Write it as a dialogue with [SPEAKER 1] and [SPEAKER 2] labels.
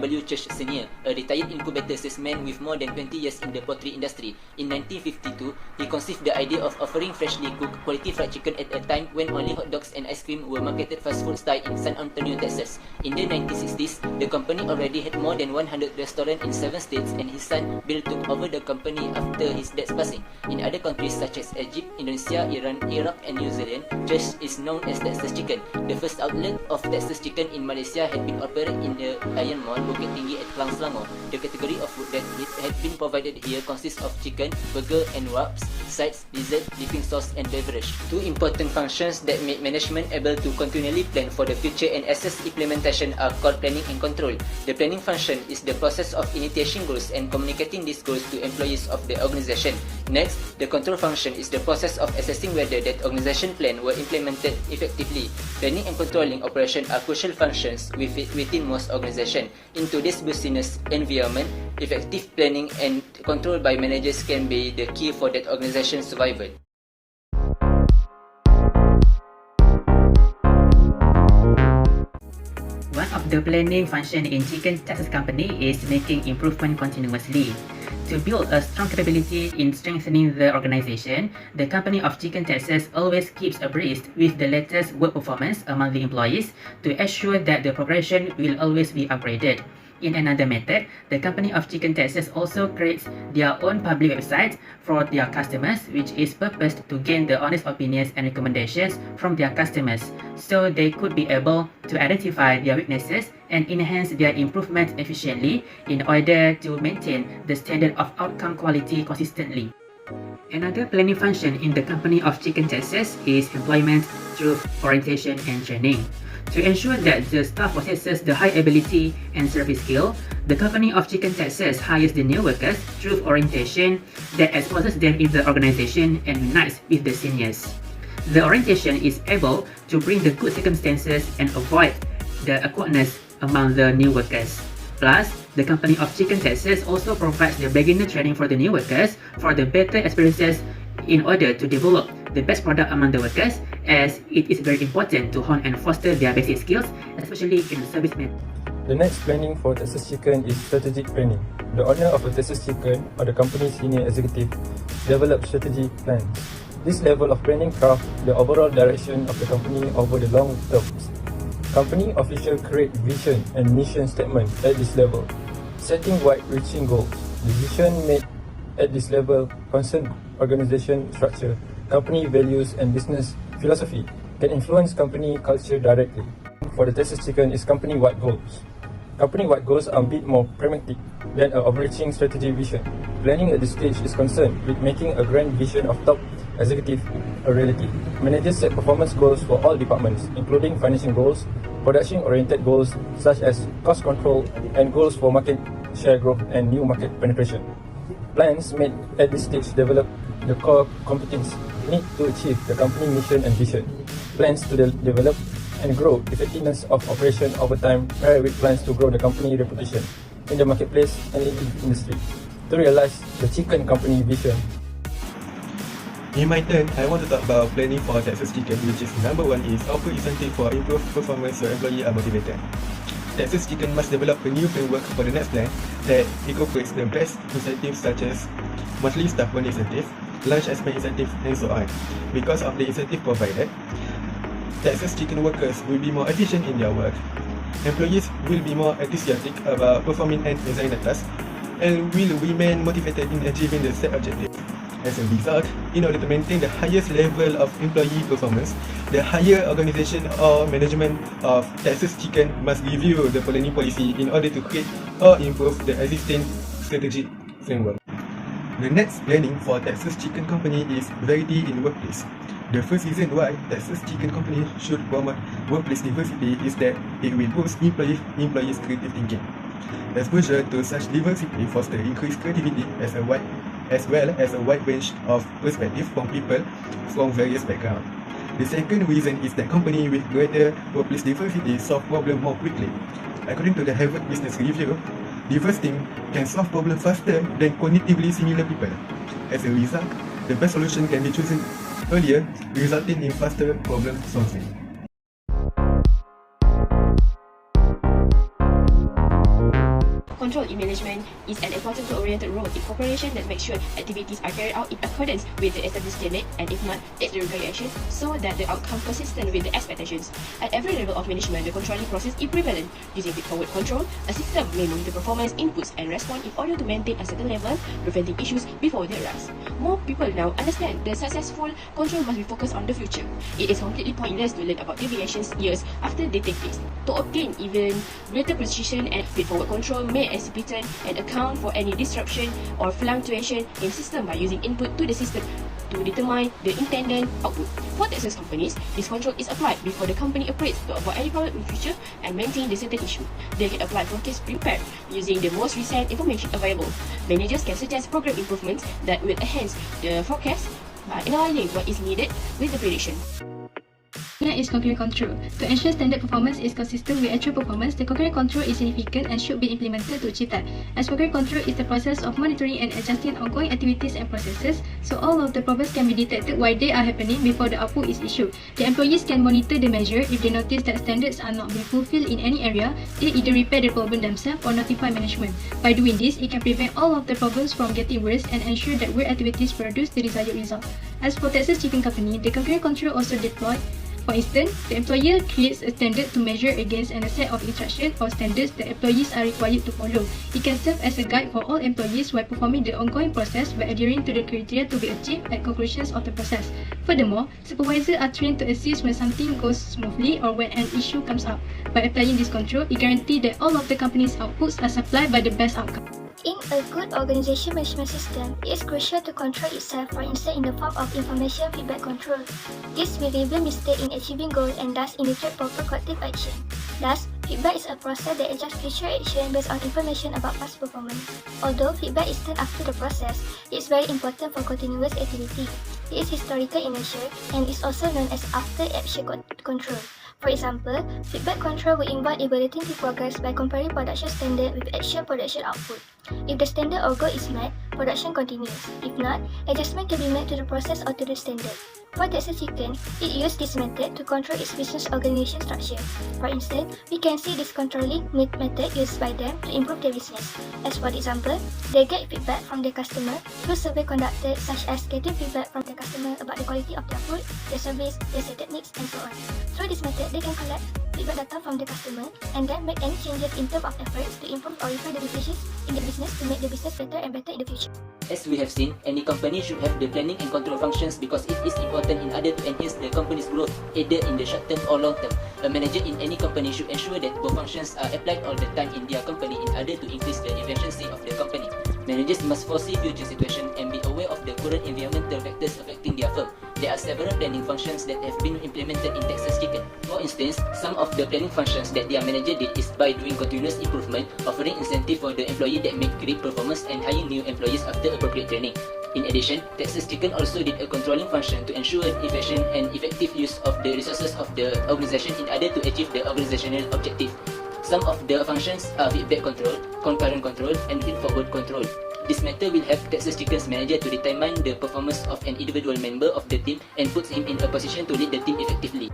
[SPEAKER 1] W. Church Sr., a retired incubator salesman with more than 20 years in the poultry industry. In 1952, he conceived the idea of offering freshly cooked, quality fried chicken at a time when only hot dogs and ice cream were marketed fast food style in San Antonio, Texas. In the 1960s, the company already had more than 100 restaurants in 7 states, and his son Bill took over the company after his dad's passing. In other countries such as Egypt, Indonesia, Iran, Iraq, and New Zealand, Church is known as Texas Chicken. The first outlet of Texas Chicken in Malaysia had been operated in the Iron Mall, Bukit Tinggi at Klang, Selangor. The category of food that had been provided here consists of chicken, burger and wraps, sides, dessert, dipping sauce and beverage. Two important functions that make management able to continually plan for the future and assess implementation are called planning and control. The planning function is the process of initiating goals and communicating these goals to employees of the organization. Next, the control function is the process of assessing whether that organization plan were implemented effectively. Planning and controlling operation are crucial functions within most organizations. In today's business environment, effective planning and control by managers can be the key for that organization's survival.
[SPEAKER 2] One of the planning function in Chicken Texas Company is making improvement continuously. To build a strong capability in strengthening the organization, the company of Chicken Texas always keeps abreast with the latest work performance among the employees to ensure that the progression will always be upgraded. In another method, the company of Chicken Texas also creates their own public website for their customers, which is purposed to gain the honest opinions and recommendations from their customers, so they could be able to identify their weaknesses and enhance their improvement efficiently in order to maintain the standard of outcome quality consistently. Another planning function in the company of Chicken Texas is employment through orientation and training. To ensure that the staff possesses the high ability and service skill, the company of Chicken Texas hires the new workers through orientation that exposes them in the organization and unites with the seniors. The orientation is able to bring the good circumstances and avoid the awkwardness among the new workers. Plus, the company of Chicken Texas also provides the beginner training for the new workers for the better experiences in order to develop the best product among the workers, as it is very important to hone and foster their basic skills, especially in service management.
[SPEAKER 3] The next planning for Texas Chicken is strategic planning. The owner of a Texas Chicken or the company's senior executive develops strategy plans. This level of planning crafts the overall direction of the company over the long terms. Company officials create vision and mission statement at this level, setting wide-reaching goals. Decision made at this level concern organization structure, company values and business philosophy can influence company culture directly. For the Texas Chicken is company-wide goals. Company-wide goals are a bit more pragmatic than an overarching strategy vision. Planning at this stage is concerned with making a grand vision of top executive a reality. Managers set performance goals for all departments, including financial goals, production-oriented goals such as cost control, and goals for market share growth and new market penetration. Plans made at this stage develop the core competence need to achieve the company mission and vision. Plans to develop and grow effectiveness of operation over time, paired with plans to grow the company reputation in the marketplace and in the industry. To realize the chicken company vision.
[SPEAKER 4] In my turn, I want to talk about planning for Texas Chicken, which is number one is offer incentive for improved performance so employees are motivated. Texas Chicken must develop a new framework for the next plan that incorporates the best incentives such as monthly staff bonus incentive, lunch expense incentive, and so on. Because of the incentive provided, Texas Chicken workers will be more efficient in their work. Employees will be more enthusiastic about performing and designing the task, and will remain motivated in achieving the set objective. As a result, in order to maintain the highest level of employee performance, the higher organization or management of Texas Chicken must review the planning policy in order to create or improve the existing strategic framework. The next planning for Texas Chicken Company is variety in workplace. The first reason why Texas Chicken Company should promote workplace diversity is that it will boost employees' creative thinking. Exposure to such diversity fosters increased creativity as well as a wide range of perspectives from people from various backgrounds. The second reason is that companies with greater workplace diversity solve problems more quickly. According to the Harvard Business Review, diverse teams can solve problems faster than cognitively similar people. As a result, the best solution can be chosen earlier, resulting in faster problem solving.
[SPEAKER 5] control in management is an important goal-oriented role in cooperation that makes sure activities are carried out in accordance with the established standard, and if not, takes the required action so that the outcome consistent with the expectations. At every level of management, the controlling process is prevalent. Using feed-forward control, a system may monitor performance, inputs, and respond in order to maintain a certain level, preventing issues before they arise. More people now understand the successful control must be focused on the future. It is completely pointless to learn about deviations years after they take place. To obtain even greater precision, and feed-forward control may ascertain and account for any disruption or fluctuation in system by using input to the system to determine the intended output. For Texas companies, this control is applied before the company operates to avoid any problem in future and maintain the certain issue. They can apply forecast prepared using the most recent information available. Managers can suggest program improvements that will enhance the forecast by aligning what is needed with the prediction.
[SPEAKER 6] Next is concurrent control. To ensure standard performance is consistent with actual performance, the concurrent control is significant and should be implemented to achieve that. As concurrent control is the process of monitoring and adjusting ongoing activities and processes, so all of the problems can be detected while they are happening before the output is issued. The employees can monitor the measure. If they notice that standards are not being fulfilled in any area, they either repair the problem themselves or notify management. By doing this, it can prevent all of the problems from getting worse and ensure that work activities produce the desired result. As for Texas Chicken Company, the concurrent control also deployed. For instance, the employer creates a standard to measure against and a set of instructions or standards that employees are required to follow. It can serve as a guide for all employees while performing the ongoing process by adhering to the criteria to be achieved at conclusions of the process. Furthermore, supervisors are trained to assist when something goes smoothly or when an issue comes up. By applying this control, it guarantees that all of the company's outputs are supplied by the best outcome.
[SPEAKER 7] In a good organization management system, it is crucial to control itself, for instance in the form of information feedback control. This will reveal mistakes in achieving goals and thus indicate proper corrective action. Thus, feedback is a process that adjusts future action based on information about past performance. Although feedback is done after the process, it is very important for continuous activity. It is historical in nature and is also known as after-action control. For example, feedback control will involve evaluating the progress by comparing production standard with actual production output. If the standard or goal is met, production continues. If not, adjustment can be made to the process or to the standard. For Texas Chicken, it used this method to control its business organization structure. For instance, we can see this controlling method used by them to improve their business. As for example, they get feedback from their customer through survey conducted, such as getting feedback from their customer about the quality of their food, their service, their set techniques, and so on. Through this method, they can collect feedback data from the customer and then make any changes in terms of efforts to improve or refine the decisions in the business to make the business better and better in the future.
[SPEAKER 1] As we have seen, any company should have the planning and control functions because it is important in order to enhance the company's growth, either in the short term or long term. A manager in any company should ensure that both functions are applied all the time in their company in order to increase the efficiency of the company. Managers must foresee future situations and be aware of the current environmental factors affecting their firm. There are several planning functions that have been implemented in Texas Chicken. For instance, some of the planning functions that their manager did is by doing continuous improvement, offering incentive for the employee that make great performance, and hiring new employees after appropriate training. In addition, Texas Chicken also did a controlling function to ensure efficient and effective use of the resources of the organization in order to achieve the organizational objective. Some of the functions are feedback control, concurrent control, and feed-forward control. This method will help Texas Chicken's manager to determine the performance of an individual member of the team and puts him in a position to lead the team effectively.